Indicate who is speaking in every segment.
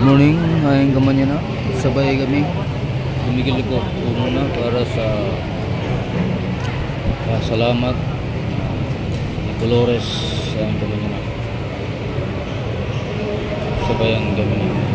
Speaker 1: morning, ngayong gaman na. Sabay kami. Tumigil ko muna para sa salamat ni Colores sa gaman na. Sabay ang gaman na.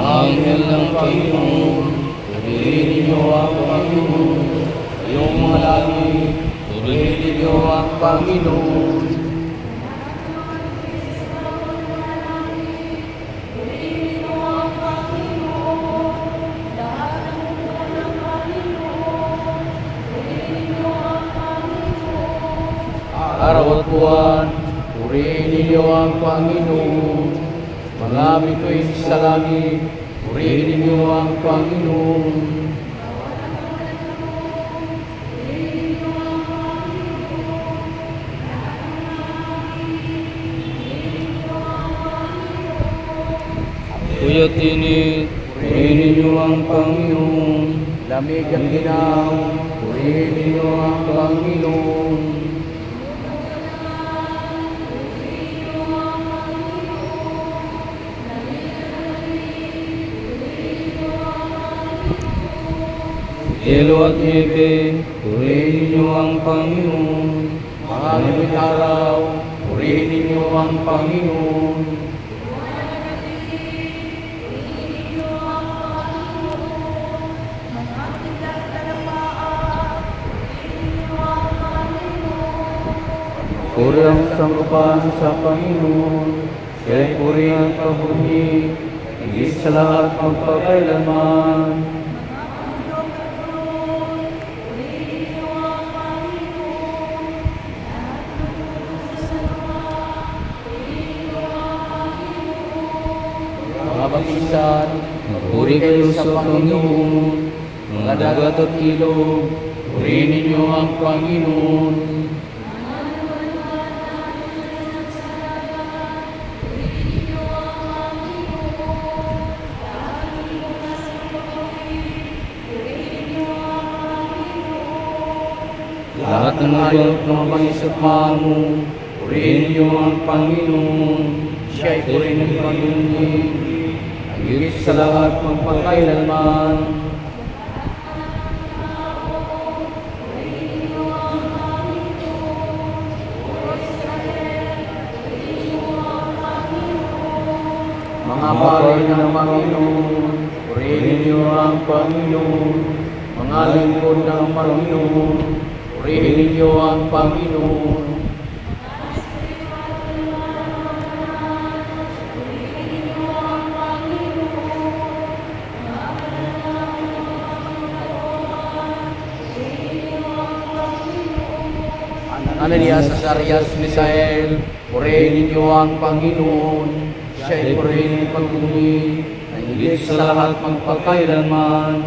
Speaker 1: Anghel ng Panginoon, purihin niyo ang Panginoon. Kayong mga langit, purihin niyo ang Panginoon. Araw at buwan, purihin niyo ang Panginoon. Mga bituin sa langit, purihin niyo ang Panginoon. Tuyot init, purihin niyo ang Panginoon. Lamig at ginaw, purihin niyo ang Panginoon. Yelo at niebe, purihin niyo ang Panginoon. Mga lumit araw, purihin niyo ang Panginoon. Puri ang sangkapan sa Panginoon, siya'y puri ang kahuni, higit sa lahat magpakailanman. Bangkisan, magpuri kayo sa Panginoon. Mga dagat at ilog, purihin ninyo ang Panginoon. Lahat ng mga bangis at mamo, purihin ninyo ang Panginoon. Siya'y purihin ng Panginoon, higit sa lahat magpakailanman. Mga pari ng Panginoon, purihin niyo ang Panginoon. Mga lingkod ng Panginoon, purihin niyo ang Panginoon. Ananias, Azarias, Misael, purihin ninyo ang Panginoon. Siya'y purihin ng pagpuni, na higit sa lahat magpakailanman.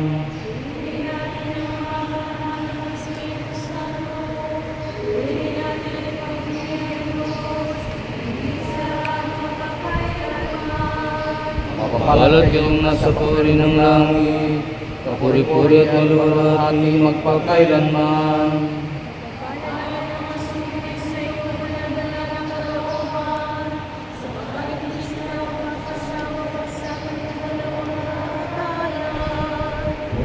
Speaker 1: Mapapalad kayong nasa puri ng langit, kapuri-puri at maluwalhati magpakailanman.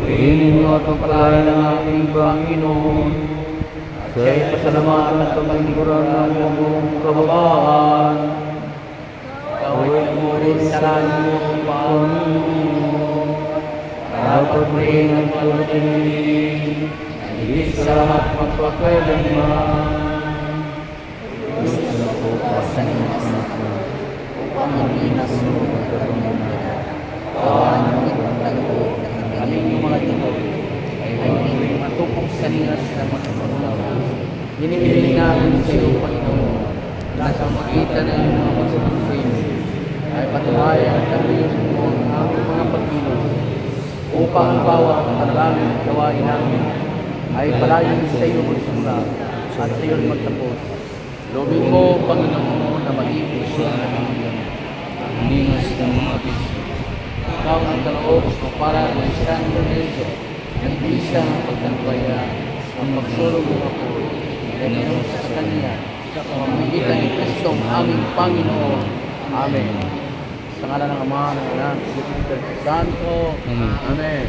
Speaker 1: Purihin ninyo at pagpalain ng ating Panginoon. Siya'y pasalamatan at paglingkuran ng buong kababaan. Kawin mo pagkarinsalan mo, Panginoon. Dapat rin ang pagkainin, higit sa lahat magpakailanman. Gusto na po pasanin ako, upang maginas mo magkaroon na. Kawan ang ipagtago ng aming mga dito, ay hindi matupok sa linas na magkakalaw. Hinihiling namin sa iyo, Panginoon, na sa magitan ng mga pagsususin, ay patuhayan at taluyin mo ang aming mga pagkilos, upang ang bawat panalangin at gawain namin ay palayon sa iyo magsimula at sa iyo magtapos. Lobin mo, Panginoon, na mag-ibig siya ang linas ng mga bisyo. Ikaw ang kaloob para ng Santo Neso, ang bisa ng pagtagpaya, ang magsulong ng ako, ganyan sa Kanya, sa pamamagitan ni Kristong aming Panginoon. Amen. Sa ngalan ng Ama, ng Anak, ng Espiritu Santo. Amen.